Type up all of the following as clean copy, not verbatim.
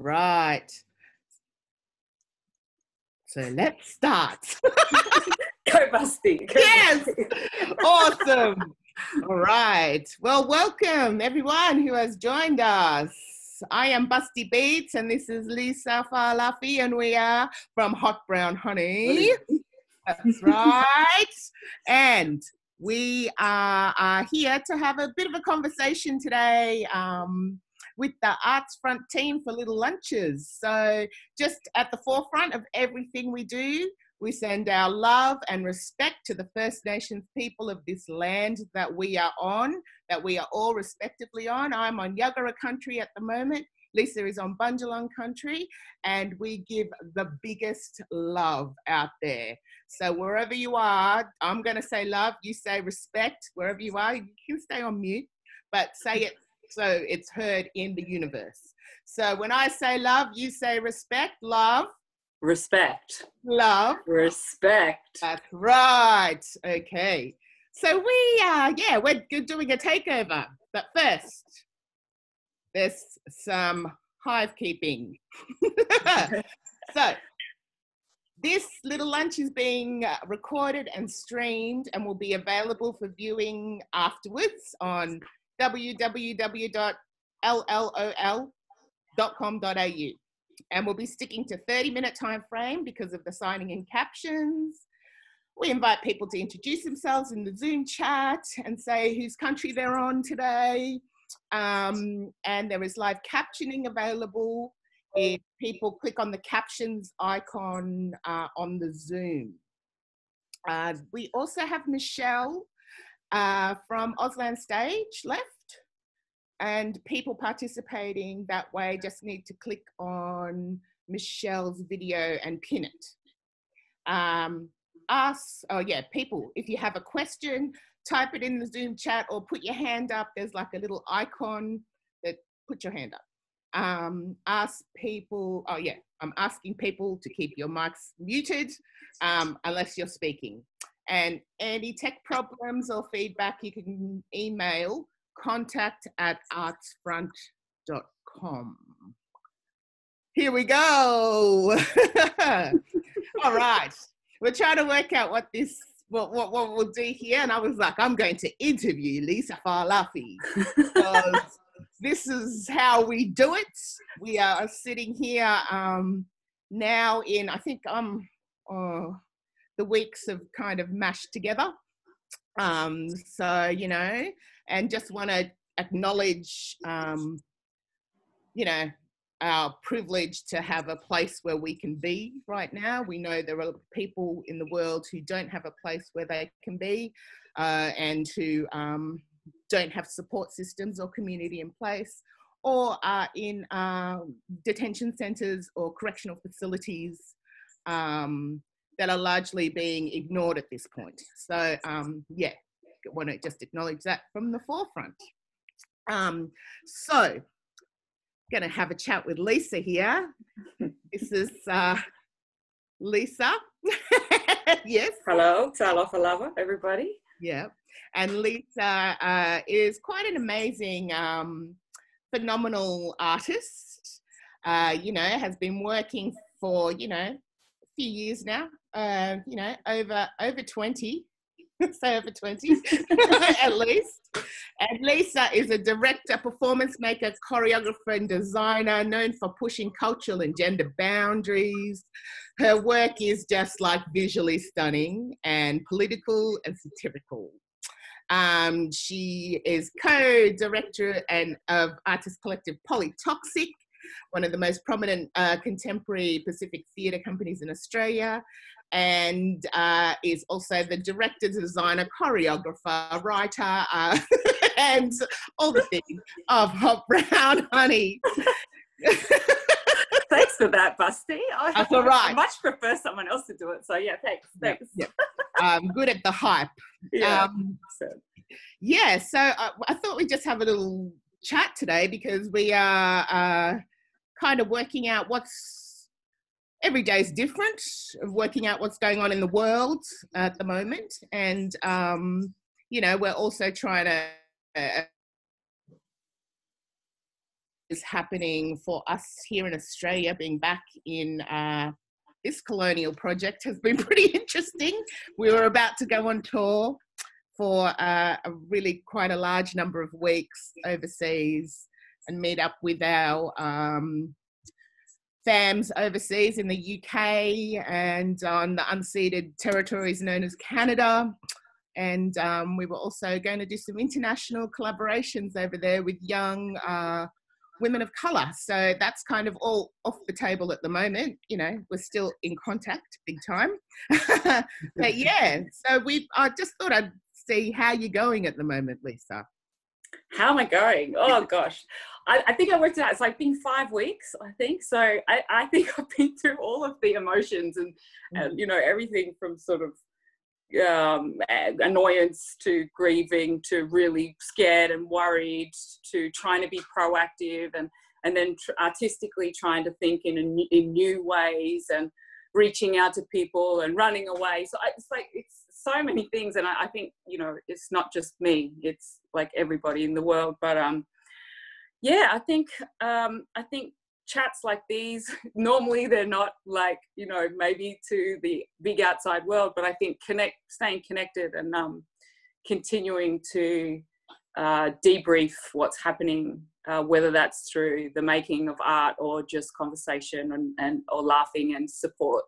Right. So let's start. Go Busty. Go Yes. Busty. Awesome. All right. Well, welcome everyone who has joined us. I am Busty Beats and this is Lisa Falafi and we are from Hot Brown Honey. That's right. And we are here to have a bit of a conversation today with the Arts Front team for Little Lunches. So just at the forefront of everything we do, we send our love and respect to the First Nations people of this land that we are on, that we are all respectively on. I'm on Yuggera country at the moment. Lisa is on Bundjalung country, and we give the biggest love out there. So wherever you are, I'm going to say love, you say respect. Wherever you are, you can stay on mute, but say it so it's heard in the universe. So when I say love, you say respect, love. Respect. Love. Respect. That's right. Okay. So we're doing a takeover. But first, there's some hive keeping. So this little lunch is being recorded and streamed and will be available for viewing afterwards on www.LLOL.com.au. And we'll be sticking to 30-minute time frame because of the signing and captions. We invite people to introduce themselves in the Zoom chat and say whose country they're on today. And there is live captioning available if people click on the captions icon on the Zoom. We also have Michelle from Auslan Stage left. And people participating that way just need to click on Michelle's video and pin it. People, if you have a question, type it in the Zoom chat or put your hand up. There's like a little icon that put your hand up. I'm asking people to keep your mics muted unless you're speaking. And any tech problems or feedback, you can email contact@artsfront.com. Here we go. All right. We're trying to work out what we'll do here. And I was like, I'm going to interview Lisa Falafi. Because this is how we do it. We are sitting here now in, I think the weeks have kind of mashed together. And just want to acknowledge, our privilege to have a place where we can be right now. We know there are people in the world who don't have a place where they can be and who don't have support systems or community in place, or are in detention centres or correctional facilities that are largely being ignored at this point. So, want to just acknowledge that from the forefront. So, going to have a chat with Lisa here. This is Lisa. Yes. Hello, Talofa Lava, everybody. Yeah. And Lisa is quite an amazing, phenomenal artist. Has been working for, a few years now, over 20. Say over 20 at least. And Lisa is a director, performance maker, choreographer and designer known for pushing cultural and gender boundaries. Her work is just like visually stunning and political and satirical. She is co-director of artist collective Polytoxic, one of the most prominent contemporary Pacific theatre companies in Australia, and is also the director, designer, choreographer, writer, and all the things of Hot Brown Honey. Thanks for that, Busty. That's all right. I much prefer someone else to do it. So yeah, thanks. Yeah. I'm good at the hype. Yeah. So I thought we'd just have a little chat today because we are kind of working out every day is different, of working out what's going on in the world at the moment. And, we're also trying to is happening for us here in Australia. Being back in this colonial project has been pretty interesting. We were about to go on tour for a really quite a large number of weeks overseas and meet up with our FAMs overseas in the UK and on the unceded territories known as Canada. And we were also going to do some international collaborations over there with young women of colour. So that's kind of all off the table at the moment. You know, we're still in contact big time. But yeah, so I just thought I'd see how you're going at the moment, Lisa. How am I going? Oh gosh. I think I worked it out. It's like been 5 weeks, I think. So I think I've been through all of the emotions and you know, everything from sort of annoyance to grieving to really scared and worried to trying to be proactive and then artistically trying to think in new ways and reaching out to people and running away. So it's so many things, and I think, you know, it's not just me, it's like everybody in the world. But yeah, I think chats like these, normally they're not like, you know, maybe to the big outside world, but I think staying connected and continuing to debrief what's happening, whether that's through the making of art or just conversation and or laughing and support.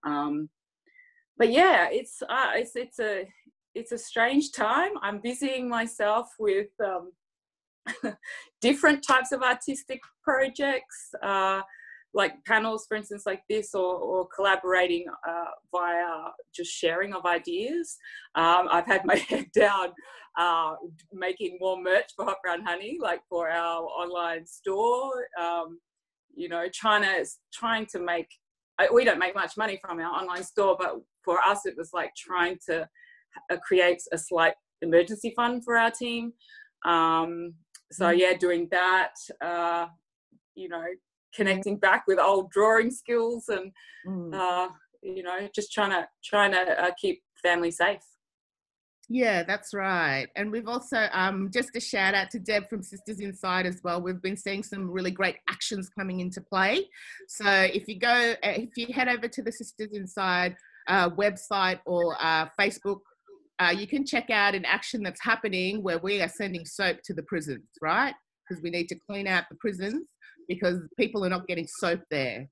But yeah, it's a strange time. I'm busying myself with different types of artistic projects, like panels, for instance, like this, or collaborating via just sharing of ideas. I've had my head down making more merch for Hot Brown Honey, like for our online store. You know, trying to make. We don't make much money from our online store, but for us, it was like trying to create a slight emergency fund for our team. So yeah, doing that, you know, connecting back with old drawing skills and, you know, just trying to keep family safe. Yeah, that's right. And we've also, just a shout out to Deb from Sisters Inside as well. We've been seeing some really great actions coming into play. So if you head over to the Sisters Inside website or Facebook, you can check out an action that's happening where we are sending soap to the prisons, right? Because we need to clean out the prisons because people are not getting soap there.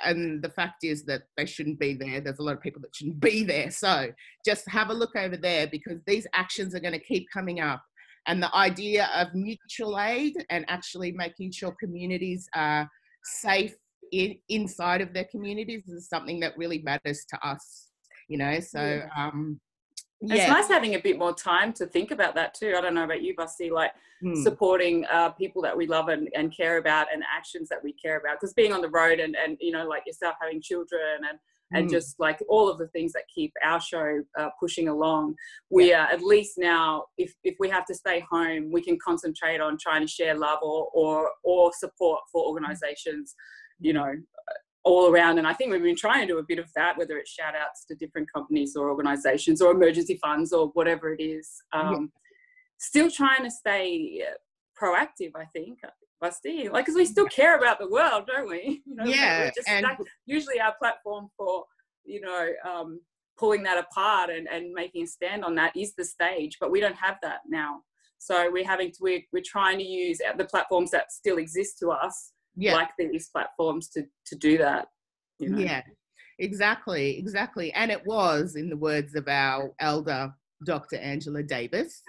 And the fact is that they shouldn't be there. There's a lot of people that shouldn't be there. So just have a look over there because these actions are going to keep coming up. And the idea of mutual aid and actually making sure communities are safe inside of their communities is something that really matters to us, you know. So yeah. It's nice having a bit more time to think about that too. I don't know about you, Busty, like supporting people that we love and care about and actions that we care about. Because being on the road and, you know, like yourself having children and just like all of the things that keep our show pushing along, we are at least now, if we have to stay home, we can concentrate on trying to share love or support for organisations, you know, all around. And I think we've been trying to do a bit of that, whether it's shout outs to different companies or organisations or emergency funds or whatever it is. Still trying to stay proactive, I think, Busty, like, because we still care about the world, don't we? You know, yeah. And usually our platform for, you know, pulling that apart and making a stand on that is the stage, but we don't have that now. So we're trying to use the platforms that still exist to us, like these platforms to do that, you know? Yeah, exactly. And it was, in the words of our elder, Dr. Angela Davis,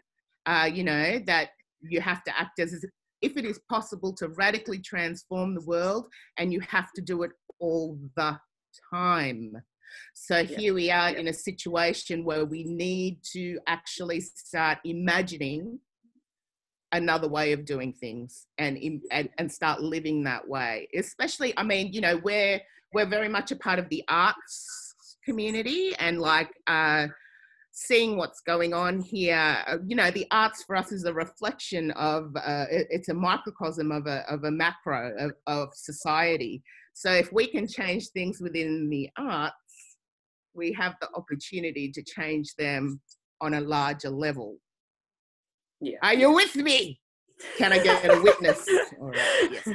you know, that you have to act as if it is possible to radically transform the world, and you have to do it all the time. So here we are in a situation where we need to actually start imagining another way of doing things and start living that way. Especially, I mean, you know, we're very much a part of the arts community, and like seeing what's going on here, you know, the arts for us is a reflection of it's a microcosm of a macro of society. So if we can change things within the arts, we have the opportunity to change them on a larger level. Yeah. Are you with me? Can I get a witness? All right, yes.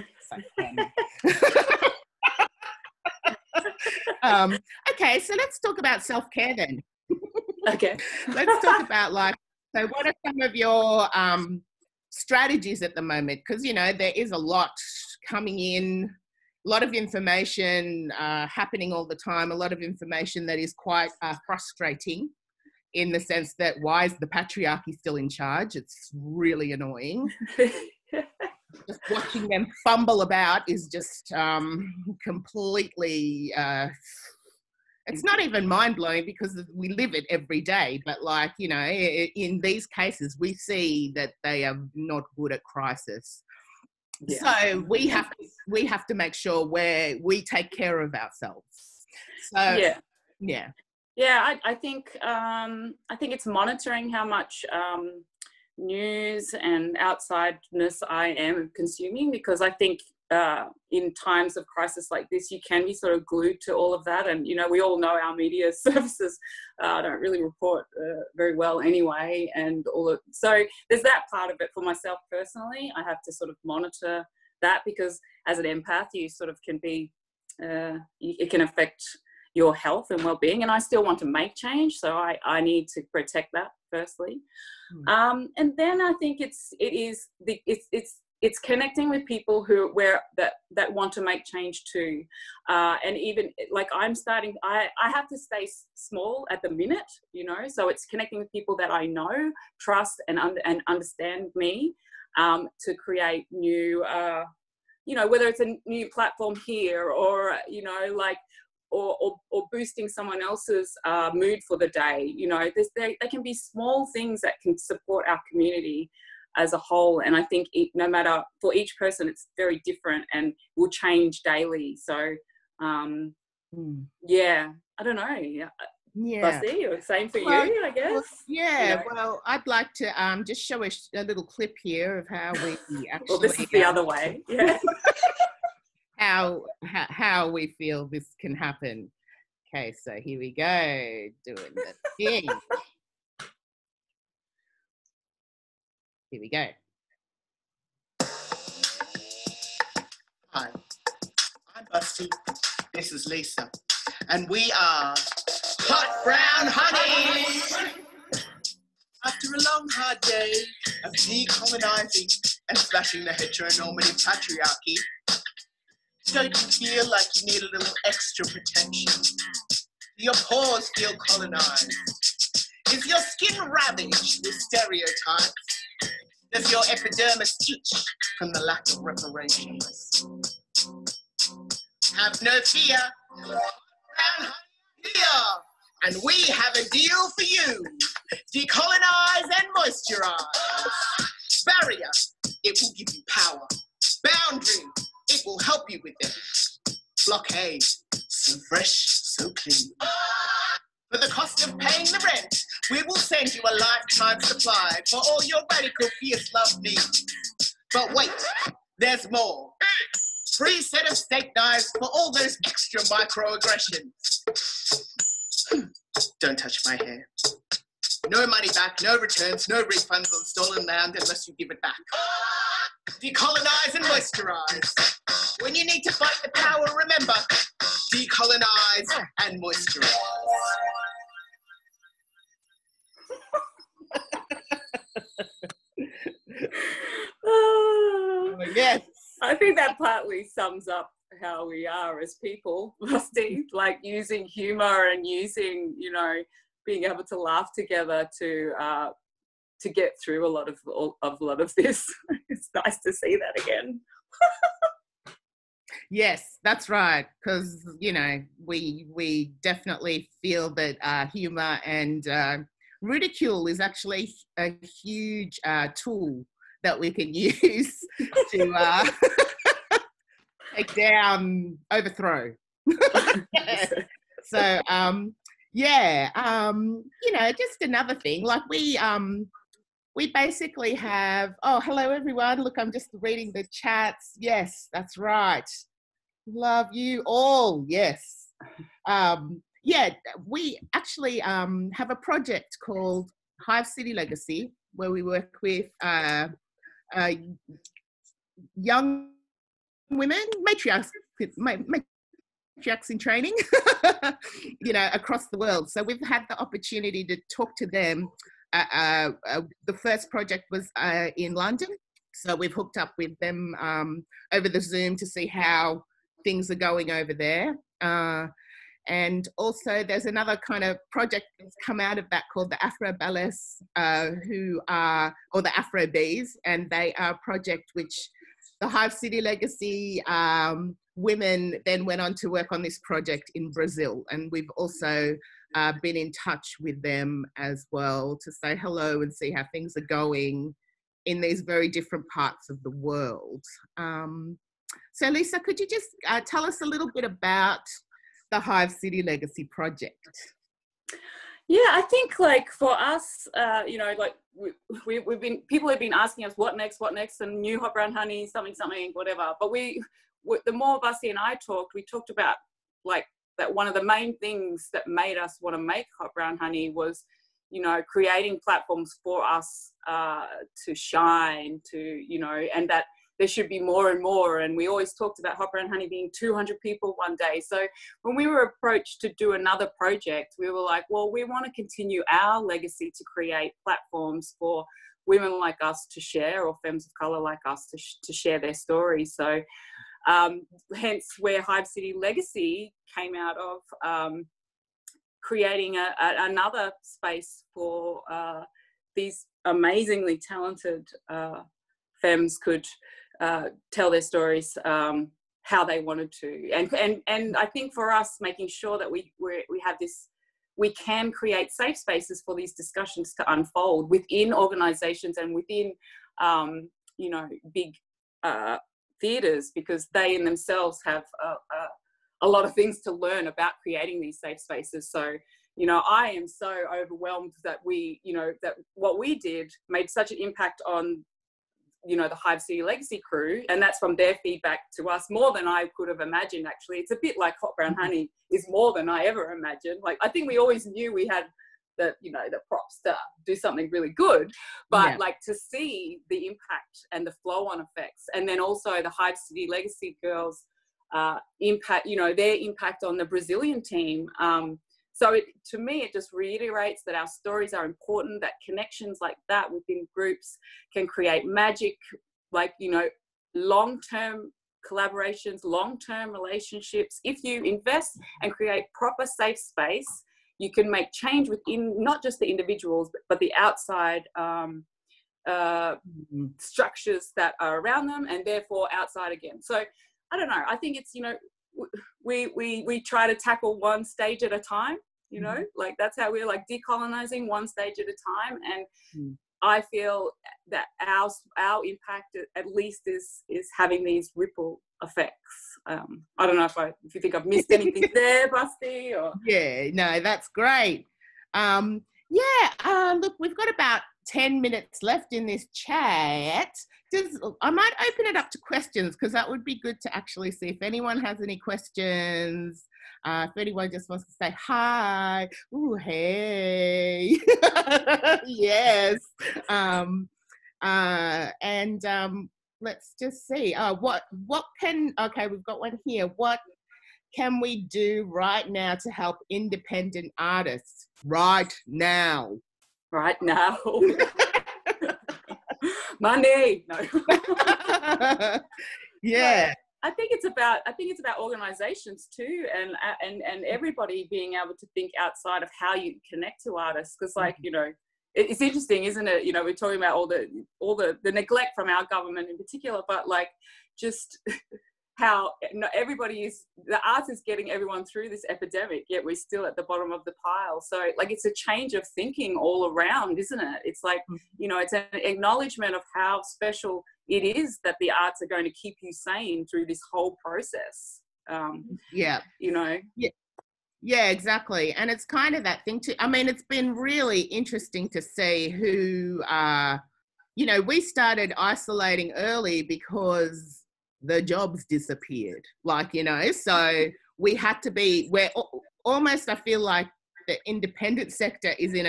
Okay, so let's talk about self-care then. Okay. Let's talk about so what are some of your strategies at the moment? Because, there is a lot coming in, a lot of information happening all the time, a lot of information that is quite frustrating in the sense that why is the patriarchy still in charge? It's really annoying. Just watching them fumble about is just completely... it's not even mind-blowing because we live it every day, but in these cases, we see that they are not good at crisis. Yeah. So we have to make sure we take care of ourselves. So I think it's monitoring how much news and outsideness I am consuming, because I think in times of crisis like this, you can be sort of glued to all of that. And, we all know our media services don't really report very well anyway. And so there's that part of it for myself personally. I have to sort of monitor that, because as an empath, you sort of can be, it can affect your health and well-being. And I still want to make change. So I need to protect that firstly. And then I think it's connecting with people that want to make change too. And even I'm starting, I have to stay small at the minute, so it's connecting with people that I know, trust, and understand me, to create new, whether it's a new platform here or, or boosting someone else's mood for the day. There can be small things that can support our community as a whole. And I think no matter, for each person, it's very different and will change daily. So, I don't know. Yeah. Busty, or same for you, I guess. Well, I'd like to just show a little clip here of how we actually... Well, this is the other way. Yeah. how we feel this can happen. Okay, so here we go, doing the thing. Here we go. Hi, I'm Busty. This is Lisa. And we are Hot Brown Honey! After a long, hard day of decolonizing and slashing the heteronormative patriarchy, don't you feel like you need a little extra protection? Do your pores feel colonized? Is your skin ravaged with stereotypes? Does your epidermis itch from the lack of reparations? Have no fear, Brown here, and we have a deal for you. Decolonize and moisturize. Barrier, it will give you power. Boundary, it will help you with it. Blockade, so fresh, so clean. For the cost of paying the rent, we will send you a lifetime supply for all your radical fierce love needs. But wait, there's more. Free set of steak knives for all those extra microaggressions. Don't touch my hair. No money back, no returns, no refunds on stolen land unless you give it back. Decolonize and moisturize. When you need to fight the power, remember, decolonize and moisturize. Yes. I think that partly sums up how we are as people, Rusty, like using humor and using, being able to laugh together to get through a lot of this. It's nice to see that again. Yes, that's right. Because, we definitely feel that humor and ridicule is actually a huge tool that we can use to take down, overthrow. So, just another thing, like we basically have, oh, hello everyone. Look, I'm just reading the chats. Yes, that's right. Love you all. Yes. We actually have a project called Hive City Legacy, where we work with young women, matriarchs in training, across the world. So we've had the opportunity to talk to them. The first project was in London. So we've hooked up with them over the Zoom to see how things are going over there. And also there's another kind of project that's come out of that called the Afro Ballets, or the Afro Bees, and they are a project which the Hive City Legacy women then went on to work on this project in Brazil. And we've also been in touch with them as well to say hello and see how things are going in these very different parts of the world. So Lisa, could you just tell us a little bit about the Hive City Legacy project? Yeah, I think like for us, like people have been asking us what next, and new hot brown honey, something, whatever. But the more Basti and I talked, we talked about like that one of the main things that made us want to make hot brown honey was, creating platforms for us to shine, and that there should be more and more. And we always talked about hot brown honey being 200 people one day. So when we were approached to do another project, we were like, well, we want to continue our legacy to create platforms for women like us to share, or femmes of colour like us to share their stories. So hence where Hive City Legacy came out of, creating another space for these amazingly talented femmes could tell their stories how they wanted to, and I think for us, making sure that we have this, we can create safe spaces for these discussions to unfold within organisations and within big theatres, because they in themselves have a lot of things to learn about creating these safe spaces. So I am so overwhelmed that that what we did made such an impact on the Hive City Legacy crew, and that's from their feedback to us, more than I could have imagined. Actually, it's a bit like hot brown honey is more than I ever imagined. Like, I think we always knew we had the props to do something really good, but like to see the impact and the flow-on effects, and then also the Hive City Legacy girls impact, their impact on the Brazilian team. So to me, it just reiterates that our stories are important, that connections like that within groups can create magic, like, long-term collaborations, long-term relationships. If you invest and create proper safe space, you can make change within not just the individuals, but the outside structures that are around them, and therefore outside again. So I don't know. I think it's, we try to tackle one stage at a time, like that's how we're like decolonizing one stage at a time. And I feel that our impact at least is having these ripple effects. I don't know if you think I've missed anything there, Basti, or... Yeah, no, that's great. Look, we've got about 10 minutes left in this chat. I might open it up to questions, because that would be good to actually see if anyone has any questions. If anyone just wants to say hi, ooh, hey, yes. Let's just see. Okay, we've got one here. What can we do right now to help independent artists right now? Right now. Money. No. Yeah. I think it's about organizations too, and everybody being able to think outside of how you connect to artists, because like, it's interesting, isn't it? We're talking about all the neglect from our government in particular, but like just how the arts is getting everyone through this epidemic, yet we're still at the bottom of the pile. So like, it's a change of thinking all around, isn't it? It's like, it's an acknowledgement of how special it is that the arts are going to keep you sane through this whole process. Yeah, exactly. And it's kind of that thing too. I mean, it's been really interesting to see who, we started isolating early because the jobs disappeared, so we had to be, we're almost, I feel like the independent sector is in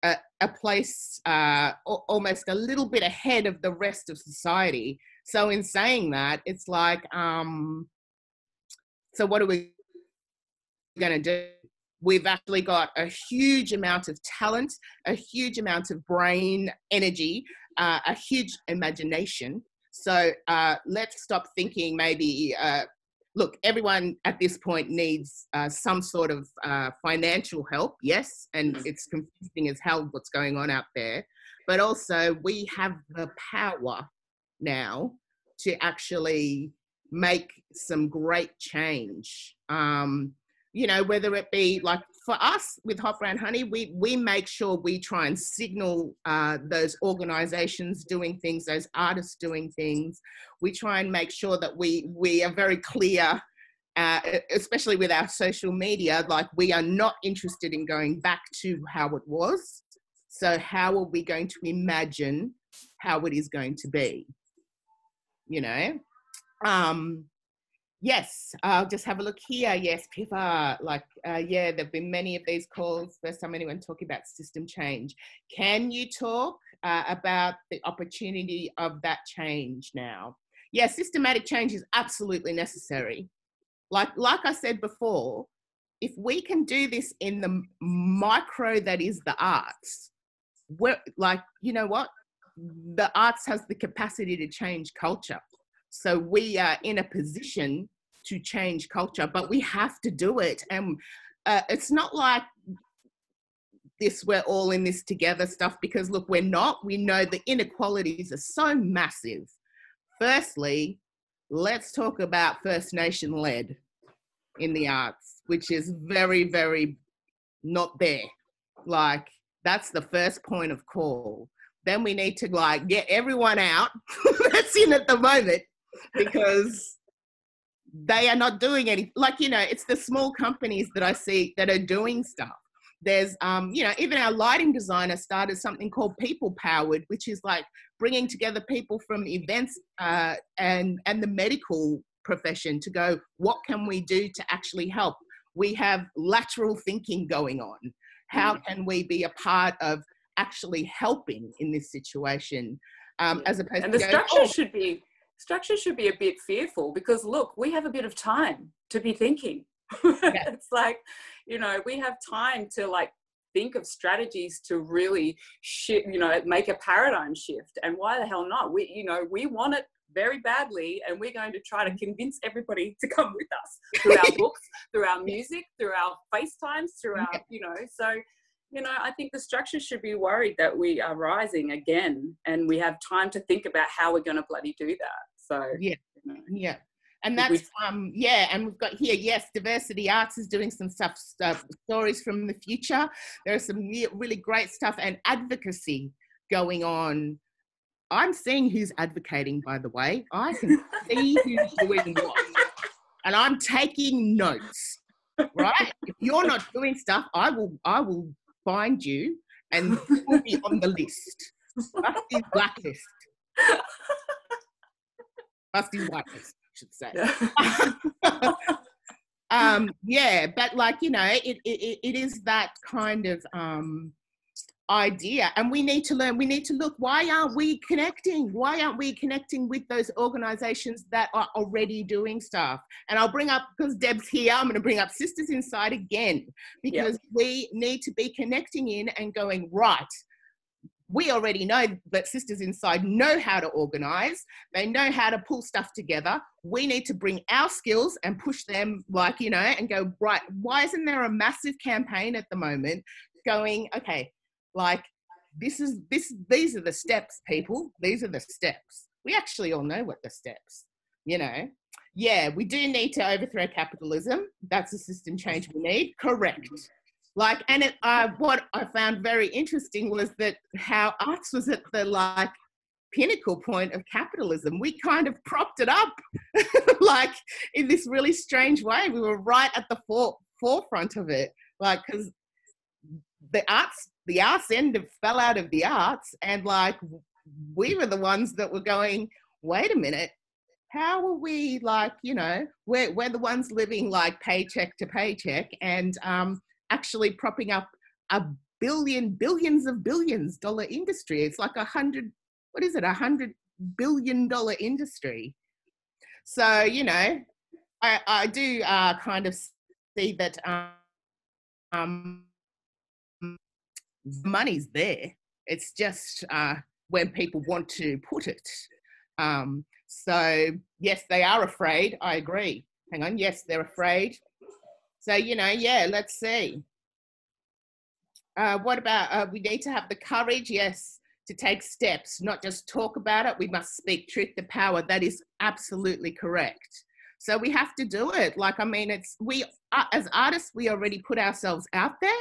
a place almost a little bit ahead of the rest of society. So in saying that, it's like, so what are we going to do? We've actually got a huge amount of talent, a huge amount of brain energy, a huge imagination. So let's stop thinking maybe, look, everyone at this point needs some sort of financial help, yes, and it's confusing as hell what's going on out there. But also we have the power now to actually make some great change. You know, whether it be like for us with Hot Brown Honey, we make sure we try and signal those organizations doing things, those artists doing things. We try and make sure that we are very clear, especially with our social media, like we are not interested in going back to how it was. So how are we going to imagine how it is going to be? You know? Yes, I'll just have a look here. Yes, Pippa, like, yeah, there've been many of these calls. First time anyone talking about system change. Can you talk about the opportunity of that change now? Yeah, systematic change is absolutely necessary. Like I said before, if we can do this in the micro that is the arts, we're like, you know what? The arts has the capacity to change culture. So we are in a position to change culture, but we have to do it. And it's not like this, we're all in this together stuff, because look, we're not. We know the inequalities are so massive. Firstly, let's talk about First Nation led in the arts, which is very, very not there. Like, that's the first point of call. Then we need to like get everyone out that's in at the moment, because they are not doing any, like, you know, it's the small companies that I see that are doing stuff. There's, you know, even our lighting designer started something called People Powered, which is like bringing together people from events and the medical profession to go, what can we do to actually help? We have lateral thinking going on. How can we be a part of actually helping in this situation? As opposed and to the structure should be a bit fearful, because look, we have a bit of time to be thinking. Yeah. It's like, you know, we have time to like think of strategies to really make a paradigm shift. And why the hell not? We want it very badly, and we're going to try to convince everybody to come with us through our books, through our music, through our FaceTimes, through our, so, I think the structure should be worried that we are rising again, and we have time to think about how we're going to bloody do that. So, yeah. And that's, and we've got here, yes, Diversity Arts is doing some stuff, stories from the future. There's some really great stuff and advocacy going on. I'm seeing who's advocating, by the way. I can see who's doing what. And I'm taking notes, right? If you're not doing stuff, I will find you and put you on the list. Busty's blacklist. Busty's whitelist, I should say. But like, it is that kind of idea, and we need to learn. We need to look, why aren't we connecting with those organizations that are already doing stuff? And I'll bring up, because Deb's here, I'm going to bring up Sisters Inside again, because we need to be connecting in and going, right, we already know that Sisters Inside know how to organize. They know how to pull stuff together. We need to bring our skills and push them, and go, right, why isn't there a massive campaign at the moment going, okay, like, these are the steps, people. These are the steps. We actually all know what the steps, Yeah, we do need to overthrow capitalism. That's the system change we need. Correct. Like, and what I found very interesting was that how arts was at the pinnacle point of capitalism. We kind of propped it up, like, in this really strange way. We were right at the forefront of it, because the arts end fell out of the arts, and we were the ones that were going, wait a minute, how are we we're the ones living paycheck to paycheck, and actually propping up a billions of billions dollar industry. It's like $100 billion industry. So, you know, I do kind of see that money's there. It's just when people want to put it. So yes, they are afraid. I agree. Hang on. Yes, they're afraid. So, you know, yeah, let's see. What about, we need to have the courage, yes, to take steps, not just talk about it. We must speak truth to power. That is absolutely correct. So we have to do it. Like, I mean, as artists, we already put ourselves out there.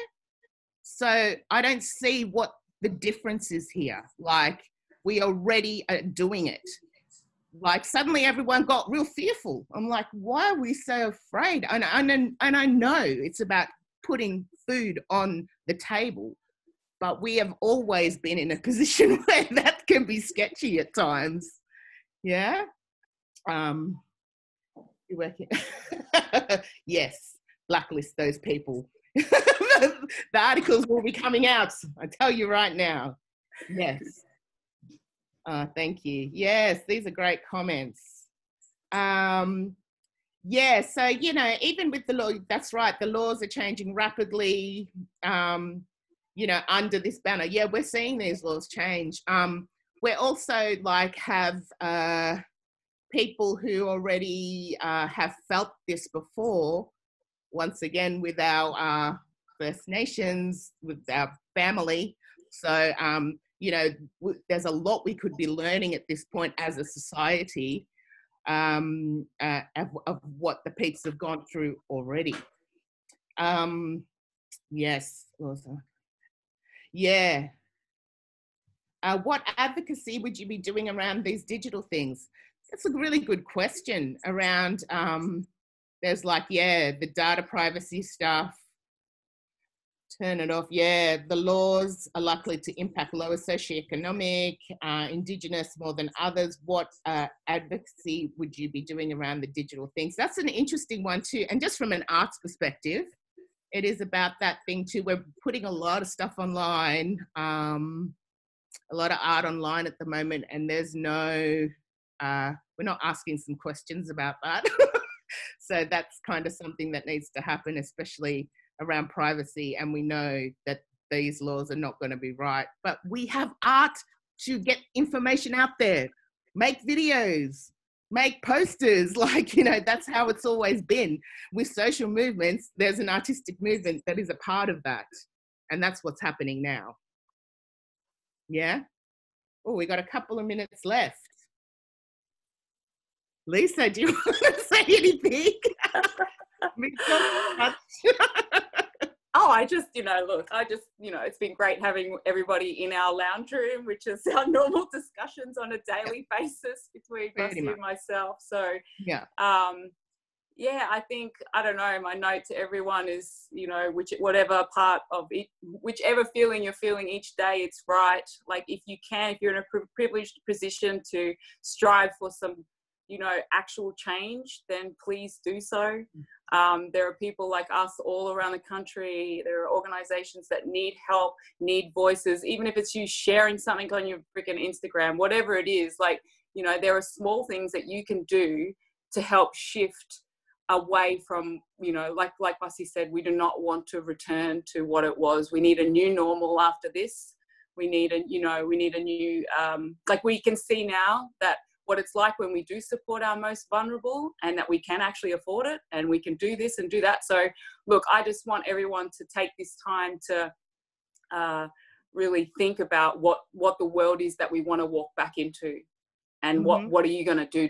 So I don't see what the difference is here. Like, we already are doing it. Like, suddenly everyone got real fearful. I'm like, why are we so afraid? And I know it's about putting food on the table, but we have always been in a position where that can be sketchy at times. Yeah. You're working. Yes, blacklist those people. The articles will be coming out, I tell you right now. Yes. Thank you. Yes, these are great comments. Yeah, so, you know, even with the law, that's right, the laws are changing rapidly, you know, under this banner. Yeah, we're seeing these laws change. We're also like have people who already have felt this before, once again, with our First Nations, with our family. So, you know, there's a lot we could be learning at this point as a society of what the peeps have gone through already. Yes, awesome. Yeah. What advocacy would you be doing around these digital things? That's a really good question around, there's like, yeah, the data privacy stuff, turn it off. Yeah, the laws are likely to impact lower socioeconomic, Indigenous more than others. What advocacy would you be doing around the digital things? That's an interesting one too. And just from an arts perspective, it is about that thing too. We're putting a lot of stuff online, a lot of art online at the moment, and there's no, we're not asking some questions about that. So that's kind of something that needs to happen, especially around privacy. And we know that these laws are not going to be right, but we have art to get information out there, make videos, make posters. Like, you know, that's how it's always been with social movements. There's an artistic movement that is a part of that, and that's what's happening now. Yeah. Oh, we got a couple of minutes left. Lisa, do you want to say anything? Oh, I just, you know, look, you know, it's been great having everybody in our lounge room, which is our normal discussions on a daily basis between Busty and myself. So, yeah. Yeah, I think, I don't know, my note to everyone is, you know, whatever part of it, whichever feeling you're feeling each day, it's right. Like, if you can, if you're in a privileged position to strive for some, you know, actual change, then please do so. There are people like us all around the country. There are organizations that need help, need voices, even if it's you sharing something on your freaking Instagram, whatever it is. Like, you know, there are small things that you can do to help shift away from, you know, like Busty said, we do not want to return to what it was. We need a new normal after this. We need a new, like, we can see now that what it's like when we do support our most vulnerable, and that we can actually afford it, and we can do this and do that. So look, I just want everyone to take this time to really think about what the world is that we want to walk back into, and what are you going to do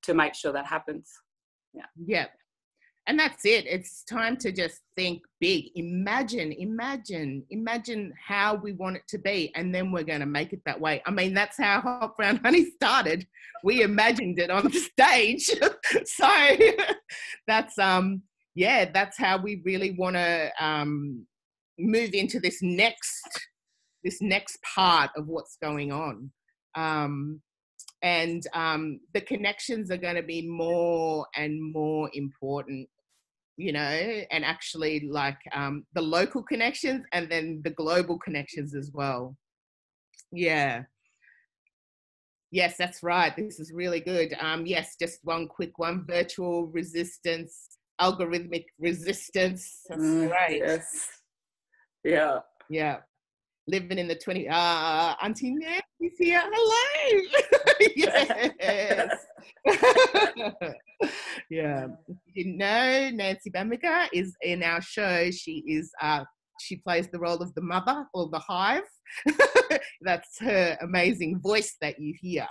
to make sure that happens. Yeah. And that's it. It's time to just think big. Imagine how we want it to be, and then we're going to make it that way. I mean, that's how Hot Brown Honey started. We imagined it on the stage. So that's that's how we really want to move into this next part of what's going on. And the connections are going to be more and more important. you know, and actually like the local connections and then the global connections as well. Yeah. Yes, that's right. This is really good. Yes, just one quick one. Virtual resistance, algorithmic resistance. That's great. Yes. Yeah. Yeah. Living in the 20, Auntie Nancy's here. Hello. Yes. Yeah. If you didn't know, Nancy Bamaker is in our show. She plays the role of the mother or the hive. That's her amazing voice that you hear,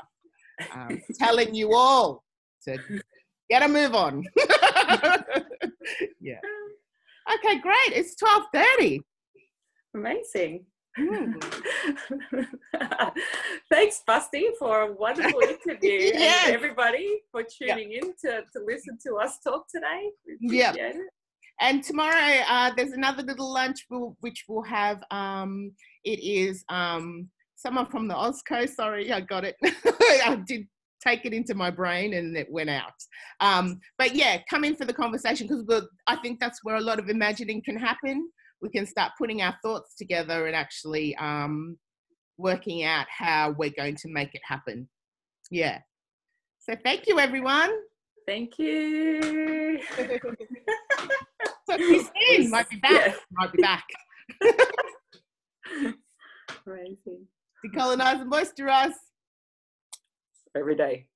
telling you all to get a move on. Yeah. Okay, great. It's 12:30. Amazing. Mm. Thanks, Busty, for a wonderful interview. Yes. And everybody for tuning in to listen to us talk today. We appreciate it. And tomorrow there's another little lunch which we'll have. It is someone from the Osco. Sorry, I got it. I did take it into my brain and it went out. But yeah, come in for the conversation, because I think that's where a lot of imagining can happen. We can start putting our thoughts together and actually working out how we're going to make it happen. Yeah. So thank you, everyone. Thank you. So Christine might be back. Yeah. Might be back. Amazing. Decolonize and moisturize. Every day.